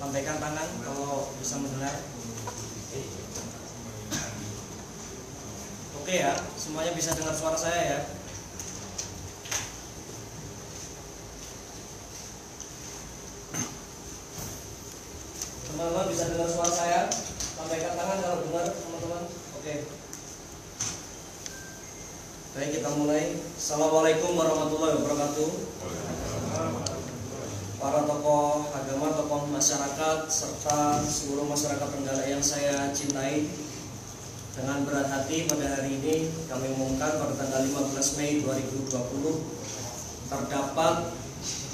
lambaikan tangan kalau bisa mendengar. Oke ya, semuanya bisa dengar suara saya ya. Teman-teman bisa dengar suara saya? Lambaikan tangan kalau dengar, teman-teman. Oke. Baik, kita mulai. Assalamualaikum warahmatullahi wabarakatuh. Para tokoh agama, tokoh masyarakat, serta seluruh masyarakat Trenggalek yang saya cintai, dengan berat hati pada hari ini kami umumkan pada tanggal 15 Mei 2020 terdapat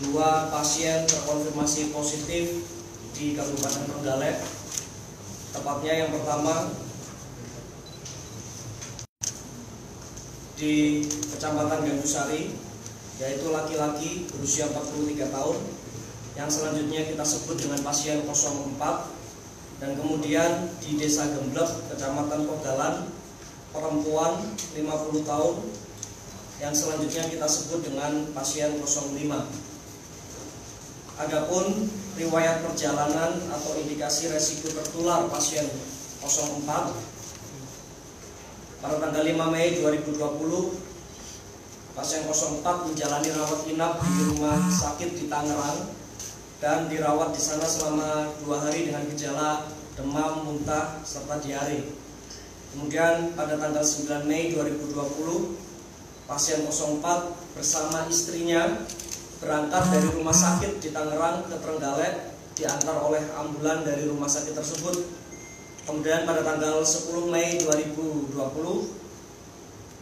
2 pasien terkonfirmasi positif di Kabupaten Trenggalek. Tepatnya yang pertama di Kecamatan Gandusari, yaitu laki-laki berusia 43 tahun, yang selanjutnya kita sebut dengan pasien 04. Dan kemudian di Desa Gemblek, Kecamatan Kogalan, perempuan 50 tahun, yang selanjutnya kita sebut dengan pasien 05. Adapun riwayat perjalanan atau indikasi resiko tertular pasien 04 pada tanggal 5 Mei 2020, pasien 04 menjalani rawat inap di rumah sakit di Tangerang dan dirawat di sana selama 2 hari dengan gejala demam, muntah, serta diare. Kemudian pada tanggal 9 Mei 2020, pasien 04 bersama istrinya berangkat dari rumah sakit di Tangerang ke Trenggalek, diantar oleh ambulan dari rumah sakit tersebut. Kemudian pada tanggal 10 Mei 2020,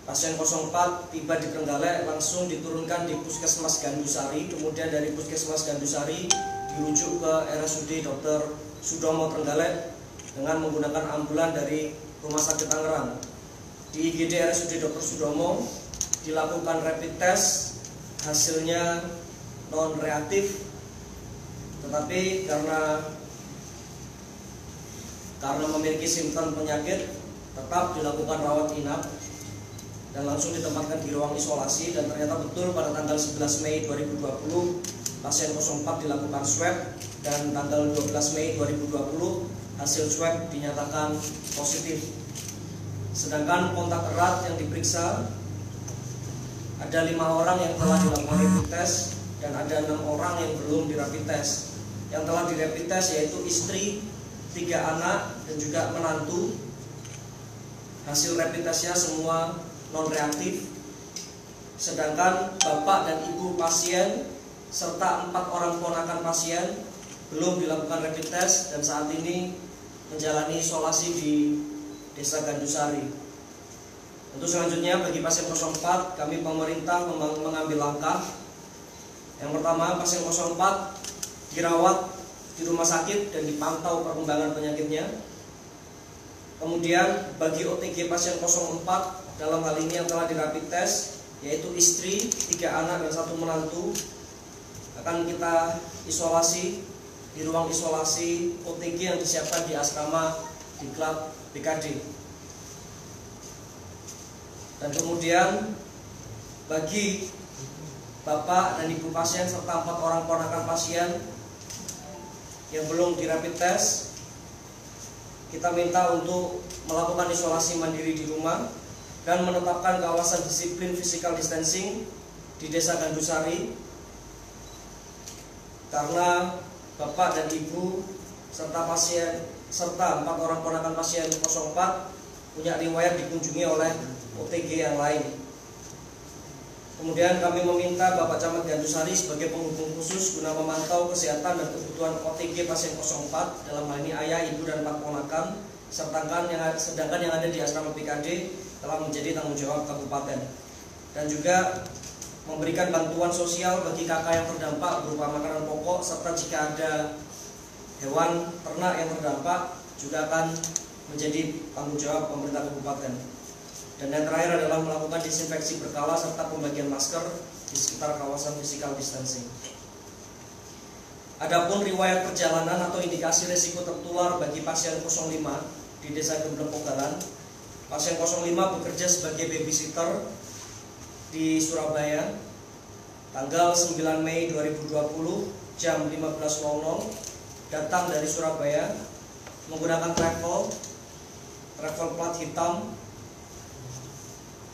pasien 04 tiba di Trenggalek, langsung diturunkan di Puskesmas Gandusari. Kemudian dari Puskesmas Gandusari dirujuk ke RSUD Dr. Sudomo Trenggalek dengan menggunakan ambulan dari Rumah Sakit Tangerang. Di IGD RSUD Dr. Sudomo dilakukan rapid test, hasilnya non reaktif, tetapi karena memiliki simptom penyakit tetap dilakukan rawat inap dan langsung ditempatkan di ruang isolasi. Dan ternyata betul pada tanggal 11 Mei 2020 pasien 04 dilakukan swab, dan tanggal 12 Mei 2020 hasil swab dinyatakan positif. Sedangkan kontak erat yang diperiksa ada 5 orang yang telah dilakukan rapid test dan ada 6 orang yang belum di rapid test. Yang telah di rapid test yaitu istri, 3 anak dan juga menantu. Hasil rapid testnya semua non reaktif. Sedangkan bapak dan ibu pasien serta 4 orang ponakan pasien belum dilakukan rapid test dan saat ini menjalani isolasi di Desa Gandusari. Untuk selanjutnya bagi pasien 04, kami pemerintah mengambil langkah. Yang pertama, pasien 04 dirawat di rumah sakit dan dipantau perkembangan penyakitnya. Kemudian bagi OTG pasien 04 dalam hal ini yang telah di rapid test, yaitu istri, 3 anak dan 1 menantu, akan kita isolasi di ruang isolasi OTG yang disiapkan di asrama di Klub BKD. Dan kemudian bagi bapak dan ibu pasien serta 4 orang ponakan pasien yang belum di rapid test, kita minta untuk melakukan isolasi mandiri di rumah dan menetapkan kawasan disiplin physical distancing di Desa Gandusari, karena bapak dan ibu serta 4 orang ponakan pasien 04 punya riwayat dikunjungi oleh OTG yang lain. Kemudian kami meminta Bapak Camat Gandusari sebagai penghubung khusus guna memantau kesehatan dan kebutuhan OTG pasien 04, dalam hal ini ayah, ibu, dan 4 ponakan, sedangkan yang ada di asrama PKD telah menjadi tanggung jawab kabupaten. Dan juga memberikan bantuan sosial bagi kakak yang terdampak berupa makanan pokok, serta jika ada hewan ternak yang terdampak juga akan menjadi tanggung jawab pemerintah kabupaten. Dan yang terakhir adalah melakukan disinfeksi berkala serta pembagian masker di sekitar kawasan physical distancing. Adapun riwayat perjalanan atau indikasi risiko tertular bagi pasien 05 di Desa Gemblek Kogalan, pasien 05 bekerja sebagai babysitter di Surabaya tanggal 9 Mei 2020 jam 15.00 datang dari Surabaya menggunakan travel plat hitam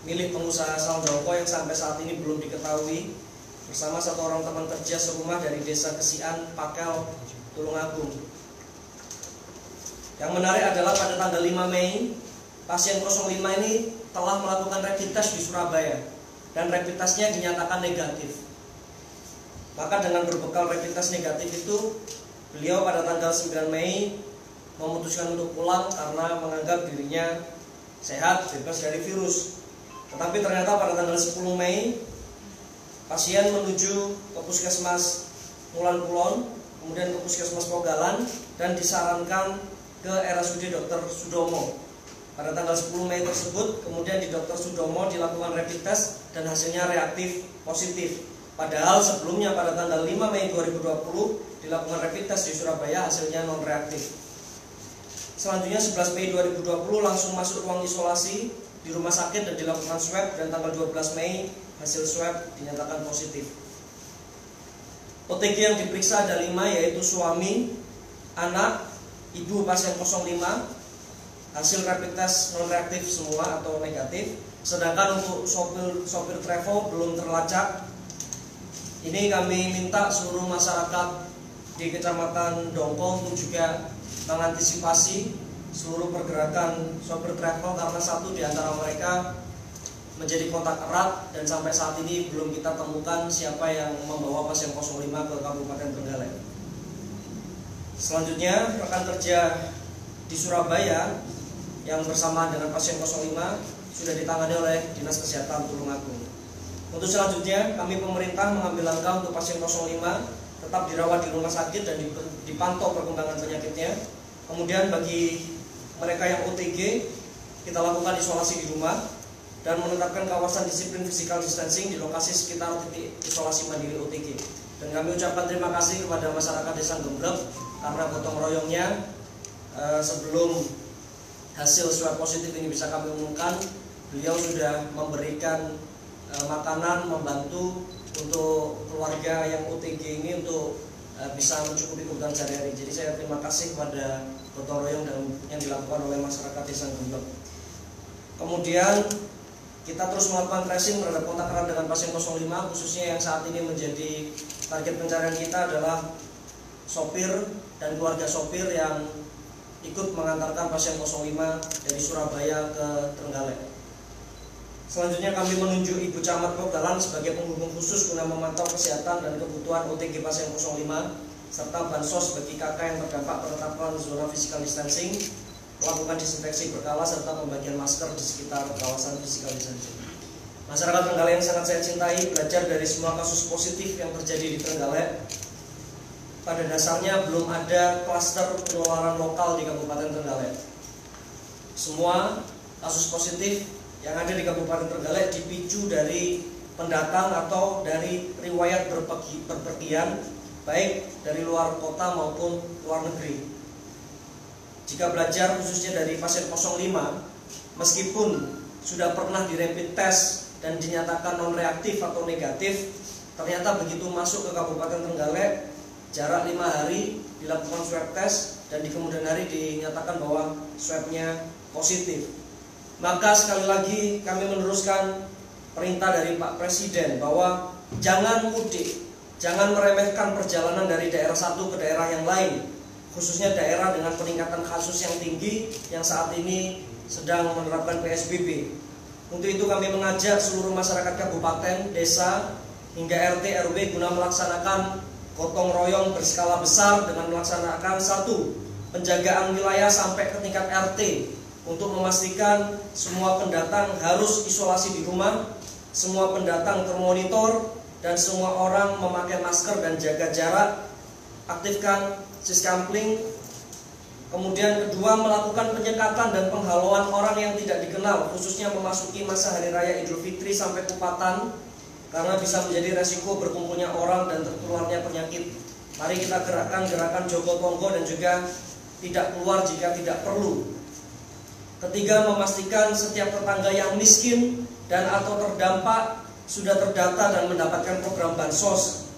milik pengusaha asal Dongko yang sampai saat ini belum diketahui, bersama satu orang teman kerja serumah dari Desa Kesian, Pakel, Tulungagung. Yang menarik adalah pada tanggal 5 Mei, pasien 05 ini telah melakukan rapid test di Surabaya dan rapid testnya dinyatakan negatif. Maka dengan berbekal rapid test negatif itu, beliau pada tanggal 9 Mei memutuskan untuk pulang karena menganggap dirinya sehat, bebas dari virus. Tetapi ternyata pada tanggal 10 Mei pasien menuju ke Puskesmas Mulan Kulon, kemudian ke Puskesmas Pogalan, dan disarankan ke RSUD Dr. Sudomo. Pada tanggal 10 Mei tersebut kemudian di Dr. Sudomo dilakukan rapid test dan hasilnya reaktif positif. Padahal sebelumnya pada tanggal 5 Mei 2020 dilakukan rapid test di Surabaya, hasilnya non reaktif. Selanjutnya 11 Mei 2020 langsung masuk ruang isolasi di rumah sakit dan dilakukan swab, dan tanggal 12 Mei hasil swab dinyatakan positif. OTG yang diperiksa ada 5, yaitu suami, anak, ibu pasien 05. Hasil rapid test non reaktif semua atau negatif. Sedangkan untuk sopir travel belum terlacak. Ini kami minta seluruh masyarakat di Kecamatan Dongko untuk juga mengantisipasi seluruh pergerakan sopir travel, karena satu di antara mereka menjadi kontak erat dan sampai saat ini belum kita temukan siapa yang membawa pasien 05 ke Kabupaten Trenggalek. Selanjutnya rekan kerja di Surabaya yang bersama dengan pasien 05 sudah ditangani oleh Dinas Kesehatan Tulungagung. Untuk selanjutnya kami pemerintah mengambil langkah untuk pasien 05 tetap dirawat di rumah sakit dan dipantau perkembangan penyakitnya. Kemudian bagi mereka yang OTG kita lakukan isolasi di rumah dan menetapkan kawasan disiplin physical distancing di lokasi sekitar titik isolasi mandiri OTG. Dan kami ucapkan terima kasih kepada masyarakat Desa Gemblek karena gotong royongnya sebelum hasil swab positif ini bisa kami umumkan, beliau sudah memberikan makanan, membantu untuk keluarga yang OTG ini untuk bisa mencukupi kebutuhan sehari-hari. Jadi saya terima kasih kepada gotong royong yang dilakukan oleh masyarakat Desa Gemblek. Kemudian kita terus melakukan tracing terhadap kontak erat dengan pasien 05, khususnya yang saat ini menjadi target pencarian kita adalah sopir dan keluarga sopir yang ikut mengantarkan pasien 05 dari Surabaya ke Trenggalek. Selanjutnya kami menunjuk Ibu Camat Pogalan sebagai penghubung khusus guna memantau kesehatan dan kebutuhan OTG pasien 05 serta bansos bagi KK yang terdampak penetapan zona physical distancing, melakukan disinfeksi berkala serta pembagian masker di sekitar kawasan physical distancing. Masyarakat Trenggalek yang sangat saya cintai, belajar dari semua kasus positif yang terjadi di Trenggalek. Pada dasarnya belum ada klaster penularan lokal di Kabupaten Trenggalek. Semua kasus positif yang ada di Kabupaten Trenggalek dipicu dari pendatang atau dari riwayat berpergian, baik dari luar kota maupun luar negeri. Jika belajar khususnya dari pasien 05, meskipun sudah pernah di rapid test dan dinyatakan non reaktif atau negatif, ternyata begitu masuk ke Kabupaten Trenggalek, jarak 5 hari dilakukan swab test dan di kemudian hari dinyatakan bahwa swabnya positif. Maka sekali lagi kami meneruskan perintah dari Pak Presiden bahwa jangan mudik, jangan meremehkan perjalanan dari daerah satu ke daerah yang lain, khususnya daerah dengan peningkatan kasus yang tinggi yang saat ini sedang menerapkan PSBB. Untuk itu kami mengajak seluruh masyarakat kabupaten, desa, hingga RT RW guna melaksanakan gotong royong berskala besar dengan melaksanakan 1. Penjagaan wilayah sampai ke tingkat RT untuk memastikan semua pendatang harus isolasi di rumah, semua pendatang termonitor, dan semua orang memakai masker dan jaga jarak. Aktifkan siskampling. Kemudian kedua, melakukan penyekatan dan penghalauan orang yang tidak dikenal, khususnya memasuki masa Hari Raya Idul Fitri sampai Kupatan, karena bisa menjadi resiko berkumpulnya orang dan tertularnya penyakit. Mari kita gerakkan gerakan Jogo Tonggo dan juga tidak keluar jika tidak perlu. Ketiga, memastikan setiap tetangga yang miskin dan atau terdampak sudah terdata dan mendapatkan program bansos.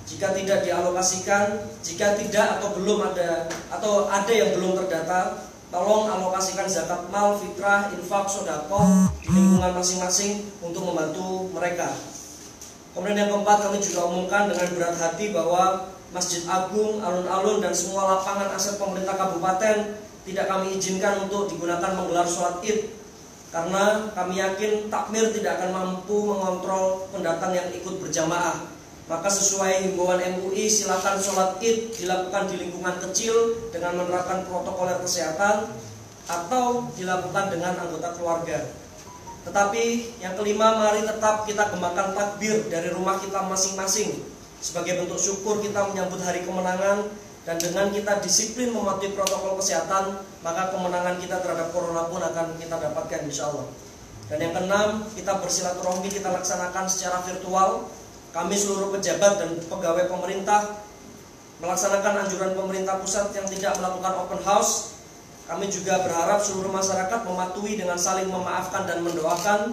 Jika tidak dialokasikan, jika tidak atau belum ada atau ada yang belum terdata, tolong alokasikan zakat mal, fitrah, infak, sedekah di lingkungan masing-masing untuk membantu mereka. Kemudian yang keempat, kami juga umumkan dengan berat hati bahwa Masjid Agung, alun-alun, dan semua lapangan aset pemerintah kabupaten tidak kami izinkan untuk digunakan menggelar sholat id, karena kami yakin takmir tidak akan mampu mengontrol pendatang yang ikut berjamaah. Maka sesuai himbauan MUI, silakan sholat id dilakukan di lingkungan kecil dengan menerapkan protokol kesehatan atau dilakukan dengan anggota keluarga. Tetapi yang kelima, mari tetap kita gemakan takbir dari rumah kita masing-masing sebagai bentuk syukur kita menyambut hari kemenangan. Dan dengan kita disiplin mematuhi protokol kesehatan, maka kemenangan kita terhadap corona pun akan kita dapatkan insya Allah. Dan yang keenam, kita bersilaturahmi kita laksanakan secara virtual. Kami seluruh pejabat dan pegawai pemerintah melaksanakan anjuran pemerintah pusat yang tidak melakukan open house. Kami juga berharap seluruh masyarakat mematuhi dengan saling memaafkan dan mendoakan.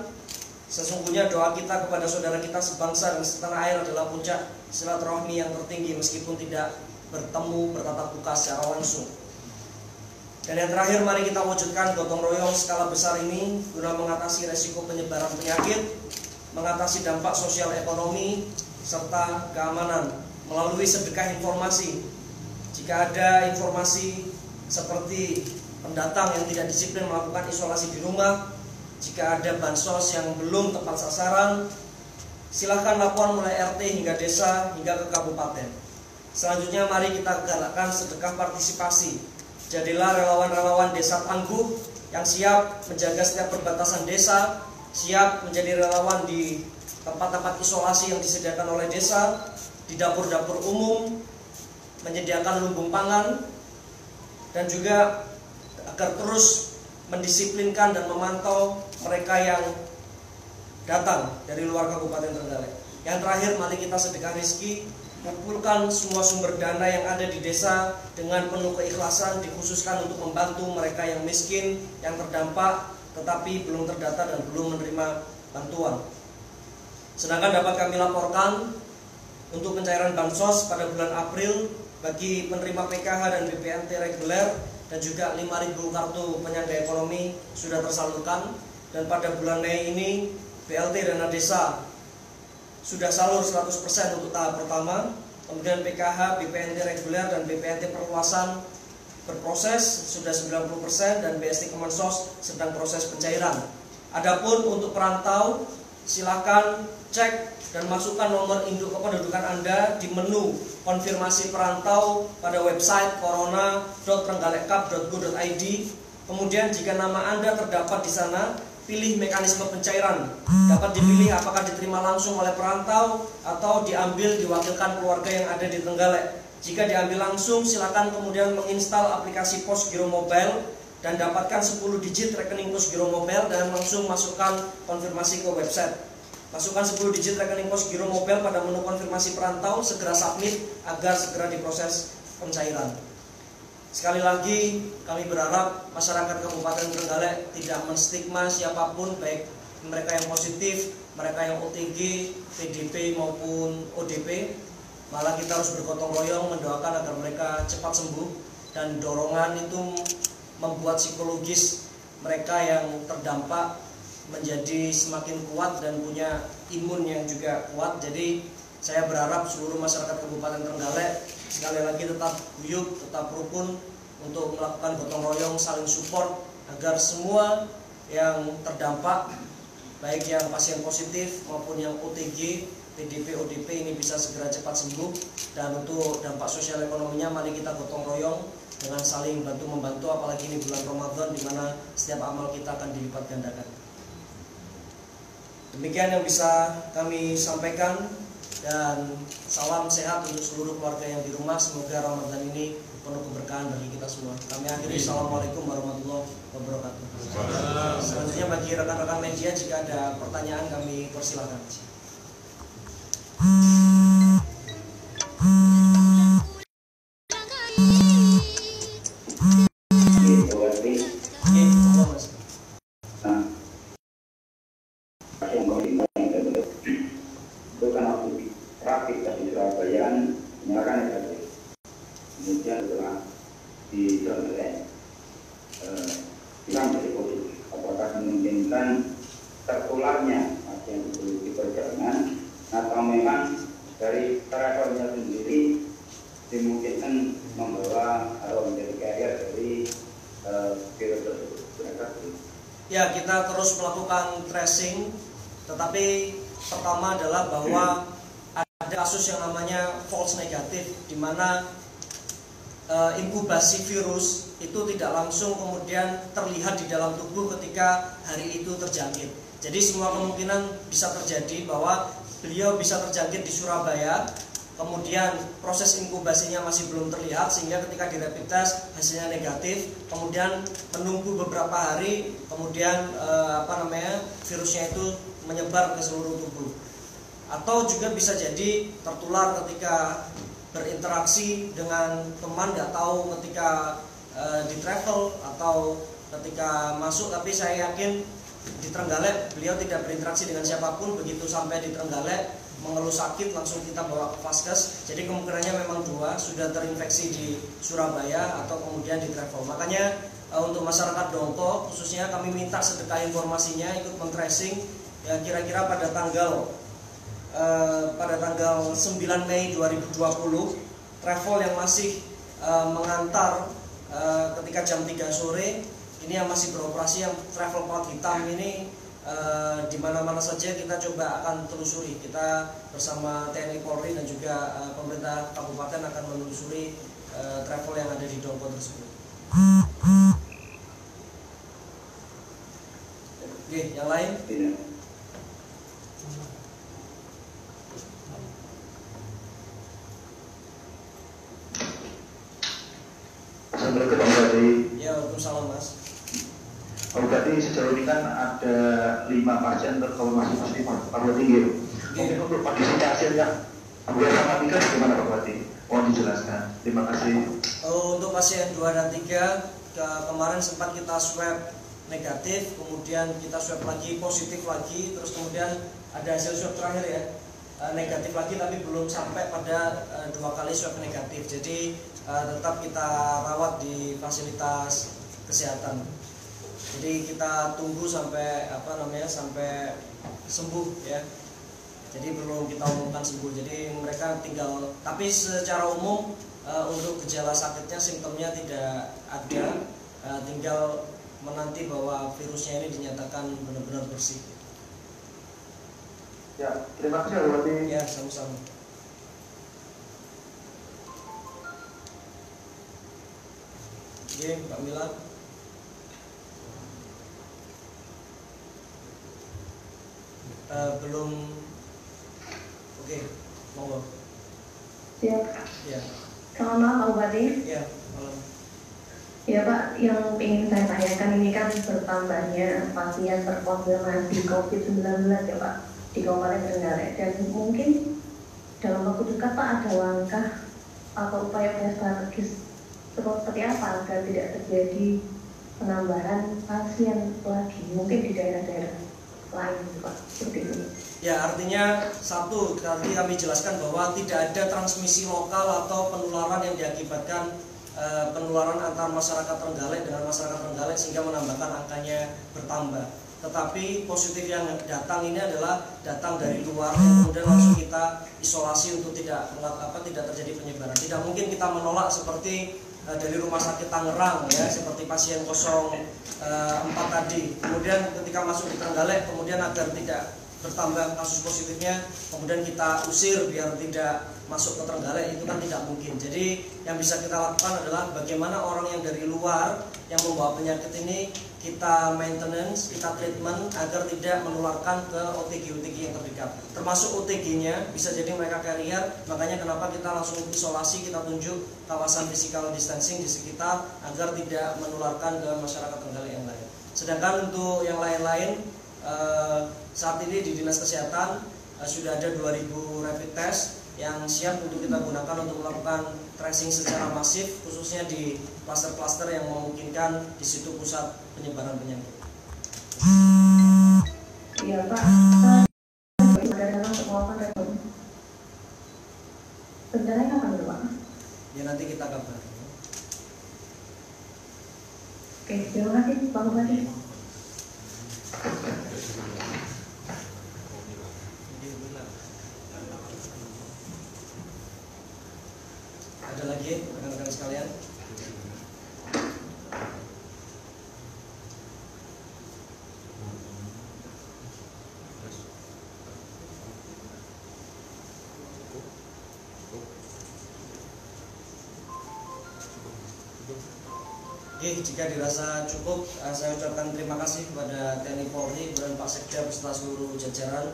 Sesungguhnya doa kita kepada saudara kita sebangsa dan setanah air adalah puncak silaturahmi yang tertinggi meskipun tidak bertemu bertatap muka secara langsung. Dan yang terakhir, mari kita wujudkan gotong royong skala besar ini guna mengatasi resiko penyebaran penyakit, mengatasi dampak sosial ekonomi serta keamanan melalui sedekah informasi. Jika ada informasi seperti pendatang yang tidak disiplin melakukan isolasi di rumah, jika ada bansos yang belum tepat sasaran, silahkan laporan mulai RT hingga desa hingga ke kabupaten. Selanjutnya mari kita galakkan sedekah partisipasi. Jadilah relawan-relawan desa tangguh yang siap menjaga setiap perbatasan desa, siap menjadi relawan di tempat-tempat isolasi yang disediakan oleh desa, di dapur-dapur umum, menyediakan lumbung pangan, dan juga agar terus mendisiplinkan dan memantau mereka yang datang dari luar Kabupaten Trenggalek. Yang terakhir, mari kita sedekah rezeki, kumpulkan semua sumber dana yang ada di desa dengan penuh keikhlasan, dikhususkan untuk membantu mereka yang miskin, yang terdampak tetapi belum terdata dan belum menerima bantuan. Sedangkan dapat kami laporkan untuk pencairan bansos pada bulan April bagi penerima PKH dan BPNT reguler dan juga 5.000 kartu penyangga ekonomi sudah tersalurkan, dan pada bulan Mei ini BLT dana desa sudah salur 100% untuk tahap pertama. Kemudian PKH, BPNT reguler dan BPNT perluasan berproses sudah 90% dan BST Kemensos sedang proses pencairan. Adapun untuk perantau, silakan cek dan masukkan nomor induk kependudukan Anda di menu konfirmasi perantau pada website corona.trenggalekcup.go.id. Kemudian jika nama Anda terdapat di sana, pilih mekanisme pencairan. Dapat dipilih apakah diterima langsung oleh perantau atau diambil diwakilkan keluarga yang ada di Trenggalek. Jika diambil langsung, silakan kemudian menginstal aplikasi Pos Giro Mobile dan dapatkan 10 digit rekening Pos Giro Mobile dan langsung masukkan konfirmasi ke website. Masukkan 10 digit rekening Pos Giro Mobile pada menu konfirmasi perantau, segera submit agar segera diproses pencairan. Sekali lagi, kami berharap masyarakat Kabupaten Trenggalek tidak menstigma siapapun, baik mereka yang positif, mereka yang OTG, PDP maupun ODP. Malah kita harus bergotong royong mendoakan agar mereka cepat sembuh, dan dorongan itu membuat psikologis mereka yang terdampak menjadi semakin kuat dan punya imun yang juga kuat. Jadi saya berharap seluruh masyarakat Kabupaten Trenggalek sekali lagi tetap guyup, tetap rukun untuk melakukan gotong royong, saling support agar semua yang terdampak, baik yang pasien positif maupun yang OTG, PDP, ODP ini bisa segera cepat sembuh. Dan untuk dampak sosial ekonominya, mari kita gotong royong dengan saling bantu-membantu, apalagi ini bulan Ramadan di mana setiap amal kita akan dilipat gandakan. Demikian yang bisa kami sampaikan, dan salam sehat untuk seluruh keluarga yang di rumah. Semoga Ramadan ini penuh keberkahan bagi kita semua. Kami akhiri, assalamualaikum warahmatullahi wabarakatuh. Selanjutnya bagi rekan-rekan media, jika ada pertanyaan kami persilakan. Itu kan rapid di Surabaya di Trenggalek hilang dari COVID. Apakah memungkinkan tertularnya pasien itu di perjalanan, atau memang dari travelnya sendiri dimungkinkan membawa atau menjadi carrier dari virus tersebut? Ya, kita terus melakukan tracing, tetapi pertama adalah bahwa ada kasus yang namanya false negatif, di mana inkubasi virus itu tidak langsung kemudian terlihat di dalam tubuh ketika hari itu terjangkit. Jadi semua kemungkinan bisa terjadi bahwa beliau bisa terjangkit di Surabaya, kemudian proses inkubasinya masih belum terlihat sehingga ketika di rapid test hasilnya negatif, kemudian menunggu beberapa hari, kemudian virusnya itu menyebar ke seluruh tubuh. Atau juga bisa jadi tertular ketika berinteraksi dengan teman, nggak tahu ketika di travel atau ketika masuk, tapi saya yakin di Trenggalek beliau tidak berinteraksi dengan siapapun. Begitu sampai di Trenggalek mengeluh sakit, langsung kita bawa ke Vaskes. Jadi kemungkinannya memang dua, sudah terinfeksi di Surabaya atau kemudian di travel. Makanya untuk masyarakat Dongko khususnya kami minta sedekah informasinya, ikut men-tracing ya, kira-kira pada tanggal 9 Mei 2020 travel yang masih mengantar ketika jam 3 sore ini yang masih beroperasi, yang travel plat hitam ini di mana-mana saja kita coba akan telusuri. Kita bersama TNI Polri dan juga pemerintah kabupaten akan menelusuri travel yang ada di Dongko tersebut. Oke, yang lain? Tidak. Assalamualaikum Pak Bupati. Ya, waalaikumsalam Mas. Pak Bupati, sejauh ini kan ada 5 pasien terkonfirmasi positif Pak Bupati. Mungkin untuk kondisi pasiennya 2 sama 3 bagaimana Pak Bupati? Mohon dijelaskan. Terima kasih. Untuk pasien 2 dan 3 kemarin sempat kita swab negatif, kemudian kita swab lagi positif lagi, terus kemudian ada hasil swab terakhir ya negatif lagi, tapi belum sampai pada 2 kali swab negatif. Jadi tetap kita rawat di fasilitas kesehatan. Jadi kita tunggu sampai sampai sembuh ya. Jadi belum kita umumkan sembuh. Jadi mereka tinggal, tapi secara umum untuk gejala sakitnya, simptomnya tidak ada, tinggal menanti bahwa virusnya ini dinyatakan benar-benar bersih. Ya, terima kasih Pak Bupati. Ya, sama-sama. Oke, Pak Milan. Belum. Oke, monggo. Siap. Ya. Selamat malam Pak Bupati. Ya, malam. Ya Pak, yang ingin saya tanyakan ini kan bertambahnya pasien terkonfirmasi COVID-19 ya Pak di Kabupaten Trenggalek, dan mungkin dalam waktu dekat Pak ada langkah atau upaya strategis seperti apa agar tidak terjadi penambahan pasien lagi mungkin di daerah-daerah lain Pak, seperti itu. Ya, artinya satu, tadi kami jelaskan bahwa tidak ada transmisi lokal atau penularan yang diakibatkan penularan antar masyarakat Trenggalek dengan masyarakat Trenggalek sehingga menambahkan angkanya bertambah. Tetapi positif yang datang ini adalah datang dari luar yang kemudian langsung kita isolasi untuk tidak terjadi penyebaran. Tidak mungkin kita menolak seperti dari Rumah Sakit Tangerang ya, seperti pasien 04 tadi. Kemudian ketika masuk di Trenggalek, kemudian agar tidak bertambah kasus positifnya, kemudian kita usir biar tidak masuk ke Trenggalek, itu kan tidak mungkin. Jadi yang bisa kita lakukan adalah bagaimana orang yang dari luar yang membawa penyakit ini kita maintenance, kita treatment agar tidak menularkan ke OTG-OTG yang terdekat. Termasuk OTG-nya bisa jadi mereka carrier, makanya kenapa kita langsung isolasi, kita tunjuk kawasan physical distancing di sekitar agar tidak menularkan ke masyarakat Trenggalek yang lain. Sedangkan untuk yang lain-lain, saat ini di Dinas Kesehatan sudah ada 2000 rapid test yang siap untuk kita gunakan untuk melakukan tracing secara masif, khususnya di klaster-klaster yang memungkinkan di situ pusat penyebaran penyakit. Iya Pak, ada dalam untuk melakukan respon. Rencananya kapan Pak? Ya nanti kita kabar. Oke, terima kasih Pak Bupati. Ada lagi rekan-rekan sekalian? Oke, jika dirasa cukup, saya ucapkan terima kasih kepada TNI Polri, kemudian Pak Sekda beserta seluruh jajaran,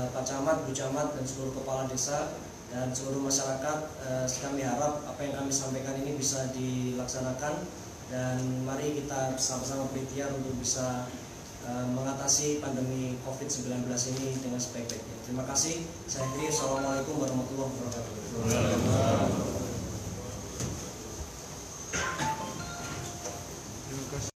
Pak Camat, Bu Camat, dan seluruh kepala desa dan seluruh masyarakat. Kami harap apa yang kami sampaikan ini bisa dilaksanakan, dan mari kita bersama-sama berikhtiar untuk bisa mengatasi pandemi COVID-19 ini dengan sebaik-baiknya. Terima kasih. Saya akhiri. Assalamualaikum warahmatullahi wabarakatuh.